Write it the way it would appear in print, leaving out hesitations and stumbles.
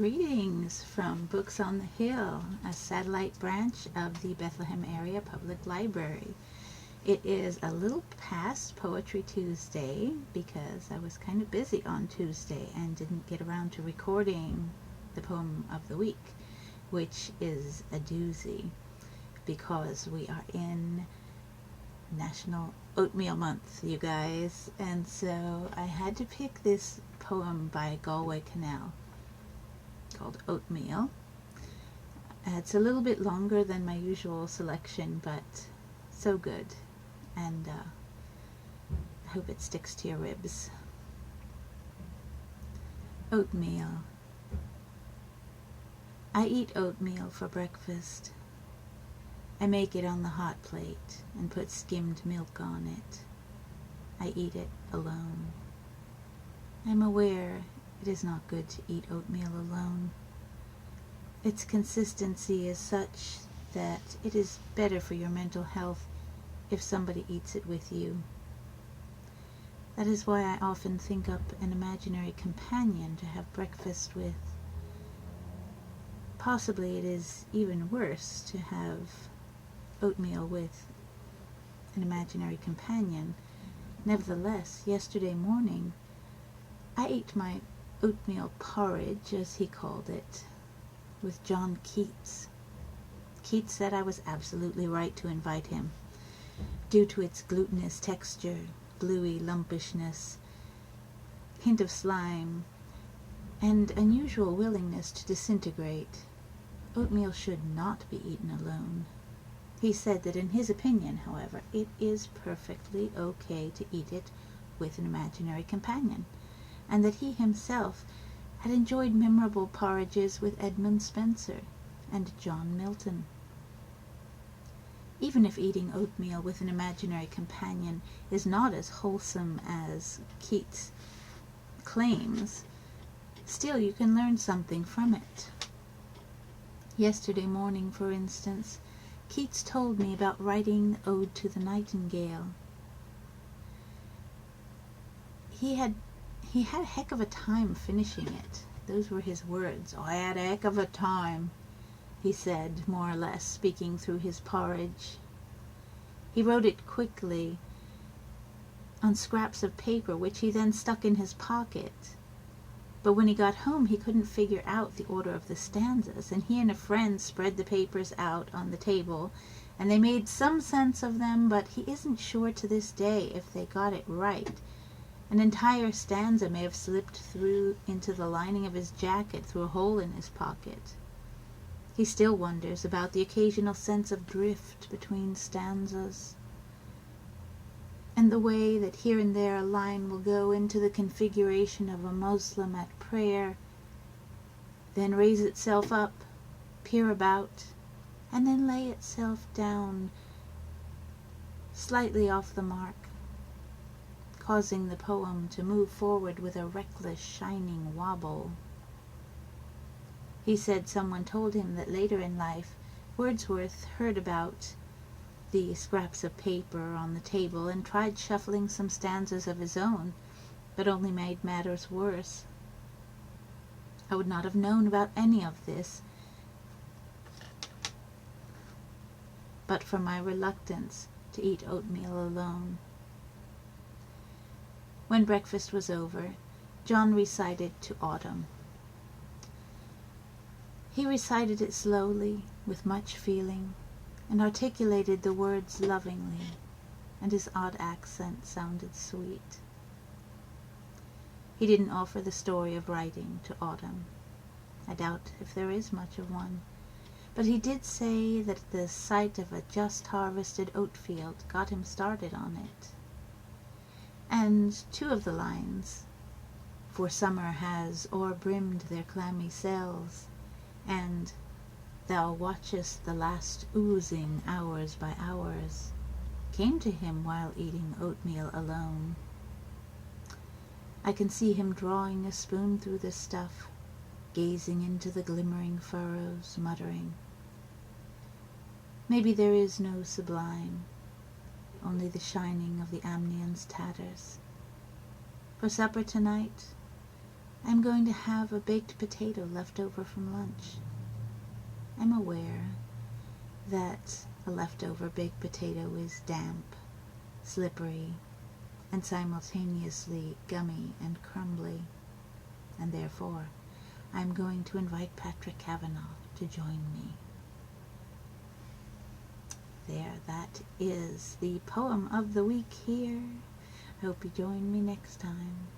Greetings from Books on the Hill, a satellite branch of the Bethlehem Area Public Library. It is a little past Poetry Tuesday because I was kind of busy on Tuesday and didn't get around to recording the poem of the week, which is a doozy because we are in National Oatmeal Month, you guys, and so I had to pick this poem by Galway Kinnell called Oatmeal. It's a little bit longer than my usual selection, but so good, and I hope it sticks to your ribs. Oatmeal. I eat oatmeal for breakfast. I make it on the hot plate and put skimmed milk on it. I eat it alone. I'm aware it is not good to eat oatmeal alone. Its consistency is such that it is better for your mental health if somebody eats it with you. That is why I often think up an imaginary companion to have breakfast with. Possibly it is even worse to have oatmeal with an imaginary companion. Nevertheless, yesterday morning I ate my oatmeal porridge, as he called it, with John Keats. Keats said I was absolutely right to invite him, due to its glutinous texture, gluey lumpishness, hint of slime, and unusual willingness to disintegrate. Oatmeal should not be eaten alone. He said that in his opinion, however, it is perfectly okay to eat it with an imaginary companion, and that he himself had enjoyed memorable porridges with Edmund Spenser and John Milton. Even if eating oatmeal with an imaginary companion is not as wholesome as Keats claims, still you can learn something from it. Yesterday morning, for instance, Keats told me about writing the Ode to the Nightingale. He had a heck of a time finishing it. Those were his words. "I had a heck of a time," he said, more or less, speaking through his porridge. He wrote it quickly on scraps of paper, which he then stuck in his pocket. But when he got home, he couldn't figure out the order of the stanzas, and he and a friend spread the papers out on the table, and they made some sense of them, but he isn't sure to this day if they got it right. An entire stanza may have slipped through into the lining of his jacket through a hole in his pocket. He still wonders about the occasional sense of drift between stanzas, and the way that here and there a line will go into the configuration of a Muslim at prayer, then raise itself up, peer about, and then lay itself down slightly off the mark, causing the poem to move forward with a reckless, shining wobble. He said someone told him that later in life Wordsworth heard about the scraps of paper on the table and tried shuffling some stanzas of his own, but only made matters worse. I would not have known about any of this but for my reluctance to eat oatmeal alone. When breakfast was over, John recited to Autumn. He recited it slowly, with much feeling, and articulated the words lovingly, and his odd accent sounded sweet. He didn't offer the story of writing to Autumn. I doubt if there is much of one, but he did say that the sight of a just harvested oat field got him started on it. And two of the lines, "For summer has o'erbrimmed their clammy cells," and "Thou watchest the last oozing hours by hours," came to him while eating oatmeal alone. I can see him drawing a spoon through the stuff, gazing into the glimmering furrows, muttering, "Maybe there is no sublime, only the shining of the Amnion's tatters. For supper tonight, I'm going to have a baked potato left over from lunch. I'm aware that a leftover baked potato is damp, slippery, and simultaneously gummy and crumbly, and therefore I'm going to invite Patrick Kavanagh to join me. There, that is the poem of the week here. I hope you join me next time.